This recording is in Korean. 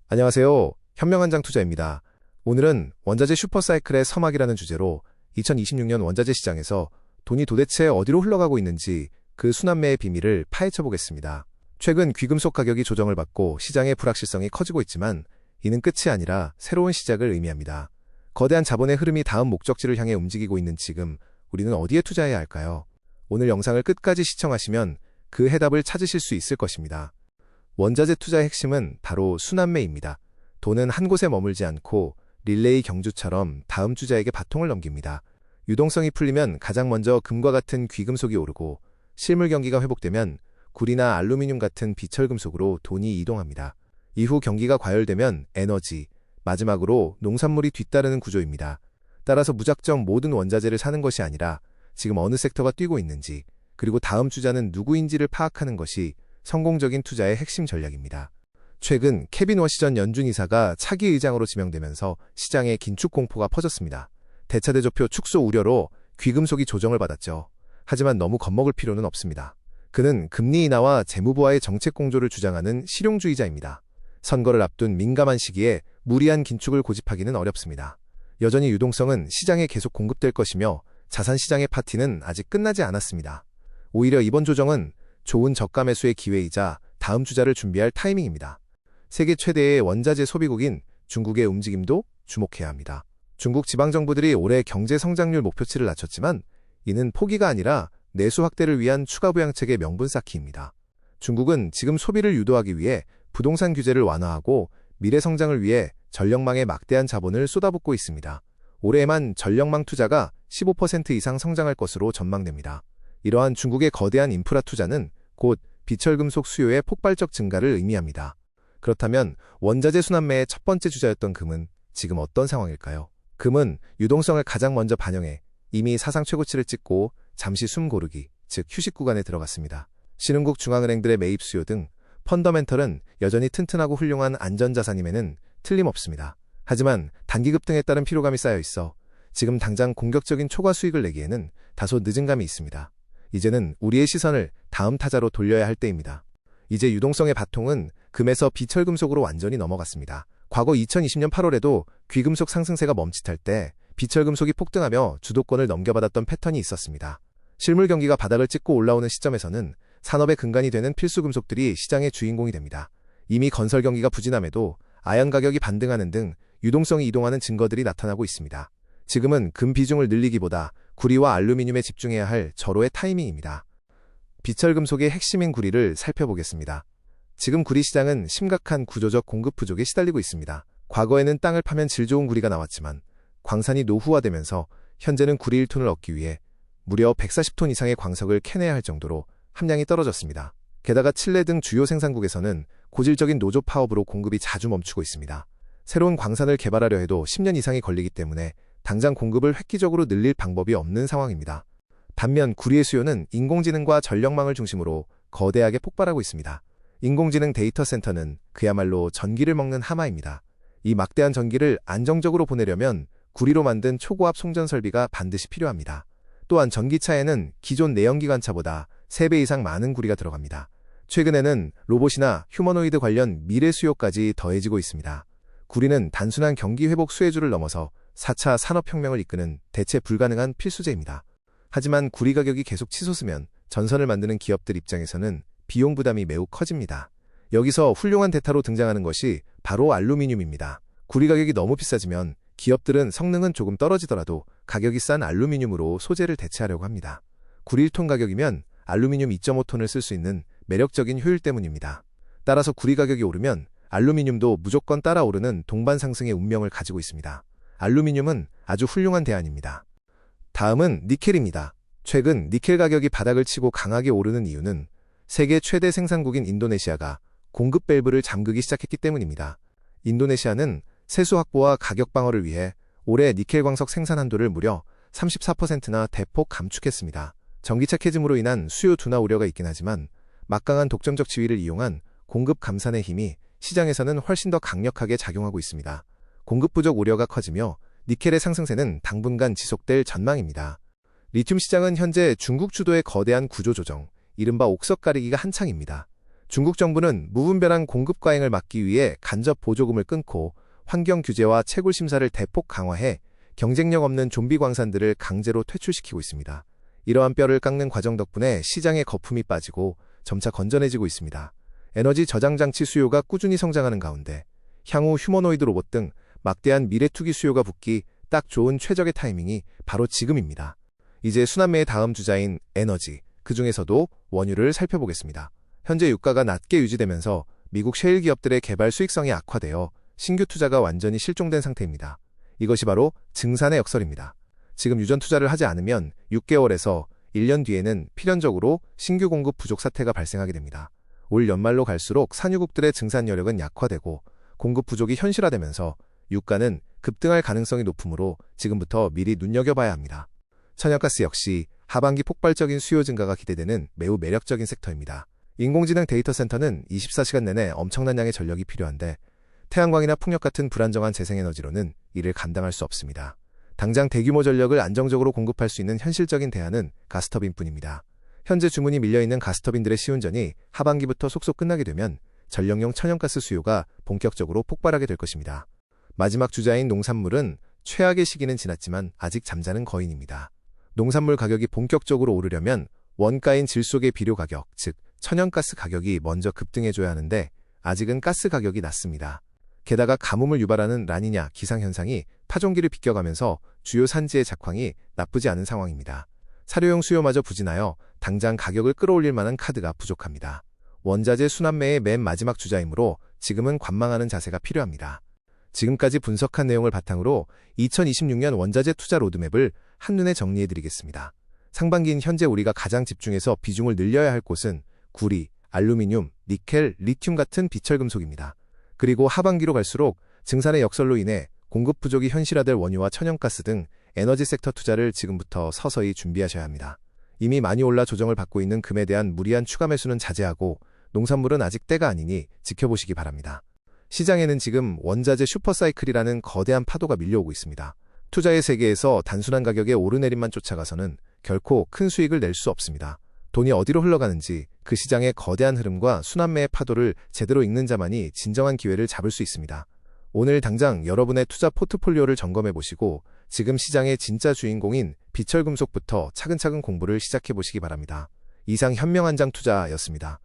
안녕하세요. 현명한장 투자입니다. 오늘은 원자재 슈퍼사이클의 서막이라는 주제로 2026년 원자재 시장에서 돈이 도대체 어디로 흘러가고 있는지 그 순환매의 비밀을 파헤쳐 보겠습니다. 최근 귀금속 가격이 조정을 받고 시장의 불확실성이 커지고 있지만 이는 끝이 아니라 새로운 시작을 의미합니다. 거대한 자본의 흐름이 다음 목적지를 향해 움직이고 있는 지금 우리는 어디에 투자해야 할까요? 오늘 영상을 끝까지 시청하시면 그 해답을 찾으실 수 있을 것입니다. 원자재 투자의 핵심은 바로 순환매입니다. 돈은 한 곳에 머물지 않고 릴레이 경주처럼 다음 주자에게 바통을 넘깁니다. 유동성이 풀리면 가장 먼저 금과 같은 귀금속이 오르고 실물 경기가 회복되면 구리나 알루미늄 같은 비철금속으로 돈이 이동합니다. 이후 경기가 과열되면 에너지, 마지막으로 농산물이 뒤따르는 구조입니다. 따라서 무작정 모든 원자재를 사는 것이 아니라 지금 어느 섹터가 뛰고 있는지 그리고 다음 주자는 누구인지를 파악하는 것이 성공적인 투자의 핵심 전략입니다. 최근 케빈 워시전 연준 이사가 차기 의장으로 지명되면서 시장에 긴축 공포가 퍼졌습니다. 대차대조표 축소 우려로 귀금속이 조정을 받았죠. 하지만 너무 겁먹을 필요는 없습니다. 그는 금리 인하와 재무부와의 정책 공조를 주장하는 실용주의자입니다. 선거를 앞둔 민감한 시기에 무리한 긴축을 고집하기는 어렵습니다. 여전히 유동성은 시장에 계속 공급될 것이며 자산시장의 파티는 아직 끝나지 않았습니다. 오히려 이번 조정은 좋은 저가 매수의 기회이자 다음 주자를 준비할 타이밍입니다. 세계 최대의 원자재 소비국인 중국의 움직임도 주목해야 합니다. 중국 지방정부들이 올해 경제 성장률 목표치를 낮췄지만 이는 포기가 아니라 내수 확대를 위한 추가 부양책의 명분 쌓기입니다. 중국은 지금 소비를 유도하기 위해 부동산 규제를 완화하고 미래 성장을 위해 전력망에 막대한 자본을 쏟아붓고 있습니다. 올해에만 전력망 투자가 15% 이상 성장할 것으로 전망됩니다. 이러한 중국의 거대한 인프라 투자는 곧 비철금속 수요의 폭발적 증가를 의미합니다. 그렇다면 원자재 순환매의 첫 번째 주자였던 금은 지금 어떤 상황일까요? 금은 유동성을 가장 먼저 반영해 이미 사상 최고치를 찍고 잠시 숨 고르기, 즉 휴식 구간에 들어갔습니다. 신흥국 중앙은행들의 매입 수요 등 펀더멘털은 여전히 튼튼하고 훌륭한 안전자산임에는 틀림없습니다. 하지만 단기 급등에 따른 피로감이 쌓여 있어 지금 당장 공격적인 초과 수익을 내기에는 다소 늦은 감이 있습니다. 이제는 우리의 시선을 다음 타자로 돌려야 할 때입니다. 이제 유동성의 바통은 금에서 비철금속으로 완전히 넘어갔습니다. 과거 2020년 8월에도 귀금속 상승세가 멈칫할 때 비철금속이 폭등하며 주도권을 넘겨받았던 패턴이 있었습니다. 실물 경기가 바닥을 찍고 올라오는 시점에서는 산업의 근간이 되는 필수 금속들이 시장의 주인공이 됩니다. 이미 건설 경기가 부진함에도 아연 가격이 반등하는 등 유동성이 이동하는 증거들이 나타나고 있습니다. 지금은 금 비중을 늘리기보다 구리와 알루미늄에 집중해야 할 절호의 타이밍입니다. 비철금속의 핵심인 구리를 살펴보겠습니다. 지금 구리 시장은 심각한 구조적 공급 부족에 시달리고 있습니다. 과거에는 땅을 파면 질 좋은 구리가 나왔지만 광산이 노후화되면서 현재는 구리 1톤을 얻기 위해 무려 140톤 이상의 광석을 캐내야 할 정도로 함량이 떨어졌습니다. 게다가 칠레 등 주요 생산국에서는 고질적인 노조 파업으로 공급이 자주 멈추고 있습니다. 새로운 광산을 개발하려 해도 10년 이상이 걸리기 때문에 당장 공급을 획기적으로 늘릴 방법이 없는 상황입니다. 반면 구리의 수요는 인공지능과 전력망을 중심으로 거대하게 폭발하고 있습니다. 인공지능 데이터 센터는 그야말로 전기를 먹는 하마입니다. 이 막대한 전기를 안정적으로 보내려면 구리로 만든 초고압 송전 설비가 반드시 필요합니다. 또한 전기차에는 기존 내연기관차보다 3배 이상 많은 구리가 들어갑니다. 최근에는 로봇이나 휴머노이드 관련 미래 수요까지 더해지고 있습니다. 구리는 단순한 경기 회복 수혜주를 넘어서 4차 산업혁명을 이끄는 대체 불가능한 필수제입니다. 하지만 구리 가격이 계속 치솟으면 전선을 만드는 기업들 입장에서는 비용 부담이 매우 커집니다. 여기서 훌륭한 대타로 등장하는 것이 바로 알루미늄입니다. 구리 가격이 너무 비싸지면 기업들은 성능은 조금 떨어지더라도 가격이 싼 알루미늄으로 소재를 대체하려고 합니다. 구리 1톤 가격이면 알루미늄 2.5톤을 쓸 수 있는 매력적인 효율 때문입니다. 따라서 구리 가격이 오르면 알루미늄도 무조건 따라 오르는 동반 상승의 운명을 가지고 있습니다. 알루미늄은 아주 훌륭한 대안입니다. 다음은 니켈입니다. 최근 니켈 가격이 바닥을 치고 강하게 오르는 이유는 세계 최대 생산국인 인도네시아가 공급 밸브를 잠그기 시작했기 때문입니다. 인도네시아는 세수 확보와 가격 방어를 위해 올해 니켈 광석 생산 한도를 무려 34%나 대폭 감축했습니다. 전기차 캐즘으로 인한 수요 둔화 우려가 있긴 하지만 막강한 독점적 지위를 이용한 공급 감산의 힘이 시장에서는 훨씬 더 강력하게 작용하고 있습니다. 공급 부족 우려가 커지며 니켈의 상승세는 당분간 지속될 전망입니다. 리튬 시장은 현재 중국 주도의 거대한 구조 조정, 이른바 옥석 가리기가 한창입니다. 중국 정부는 무분별한 공급 과잉을 막기 위해 간접 보조금을 끊고 환경 규제와 채굴 심사를 대폭 강화해 경쟁력 없는 좀비 광산들을 강제로 퇴출시키고 있습니다. 이러한 뼈를 깎는 과정 덕분에 시장의 거품이 빠지고 점차 건전해지고 있습니다. 에너지 저장 장치 수요가 꾸준히 성장하는 가운데 향후 휴머노이드 로봇 등 막대한 미래 투기 수요가 붙기 딱 좋은 최적의 타이밍이 바로 지금입니다. 이제 순환매의 다음 주자인 에너지, 그 중에서도 원유를 살펴보겠습니다. 현재 유가가 낮게 유지되면서 미국 셰일 기업들의 개발 수익성이 악화되어 신규 투자가 완전히 실종된 상태입니다. 이것이 바로 증산의 역설입니다. 지금 유전 투자를 하지 않으면 6개월에서 1년 뒤에는 필연적으로 신규 공급 부족 사태가 발생하게 됩니다. 올 연말로 갈수록 산유국들의 증산 여력은 약화되고 공급 부족이 현실화되면서 유가는 급등할 가능성이 높으므로 지금부터 미리 눈여겨봐야 합니다. 천연가스 역시 하반기 폭발적인 수요 증가가 기대되는 매우 매력적인 섹터입니다. 인공지능 데이터 센터는 24시간 내내 엄청난 양의 전력이 필요한데 태양광이나 풍력 같은 불안정한 재생에너지로는 이를 감당할 수 없습니다. 당장 대규모 전력을 안정적으로 공급할 수 있는 현실적인 대안은 가스터빈뿐입니다. 현재 주문이 밀려있는 가스터빈들의 시운전이 하반기부터 속속 끝나게 되면 전력용 천연가스 수요가 본격적으로 폭발하게 될 것입니다. 마지막 주자인 농산물은 최악의 시기는 지났지만 아직 잠자는 거인입니다. 농산물 가격이 본격적으로 오르려면 원가인 질소계 비료 가격, 즉 천연가스 가격이 먼저 급등해줘야 하는데 아직은 가스 가격이 낮습니다. 게다가 가뭄을 유발하는 라니냐 기상현상이 파종기를 비껴가면서 주요 산지의 작황이 나쁘지 않은 상황입니다. 사료용 수요마저 부진하여 당장 가격을 끌어올릴 만한 카드가 부족합니다. 원자재 순환매의 맨 마지막 주자이므로 지금은 관망하는 자세가 필요합니다. 지금까지 분석한 내용을 바탕으로 2026년 원자재 투자 로드맵을 한눈에 정리해드리겠습니다. 상반기인 현재 우리가 가장 집중해서 비중을 늘려야 할 곳은 구리, 알루미늄, 니켈, 리튬 같은 비철금속입니다. 그리고 하반기로 갈수록 증산의 역설로 인해 공급 부족이 현실화될 원유와 천연가스 등 에너지 섹터 투자를 지금부터 서서히 준비하셔야 합니다. 이미 많이 올라 조정을 받고 있는 금에 대한 무리한 추가 매수는 자제하고 농산물은 아직 때가 아니니 지켜보시기 바랍니다. 시장에는 지금 원자재 슈퍼사이클이라는 거대한 파도가 밀려오고 있습니다. 투자의 세계에서 단순한 가격의 오르내림만 쫓아가서는 결코 큰 수익을 낼 수 없습니다. 돈이 어디로 흘러가는지 그 시장의 거대한 흐름과 순환매의 파도를 제대로 읽는 자만이 진정한 기회를 잡을 수 있습니다. 오늘 당장 여러분의 투자 포트폴리오를 점검해보시고 지금 시장의 진짜 주인공인 비철금속부터 차근차근 공부를 시작해보시기 바랍니다. 이상 현명한장 투자였습니다.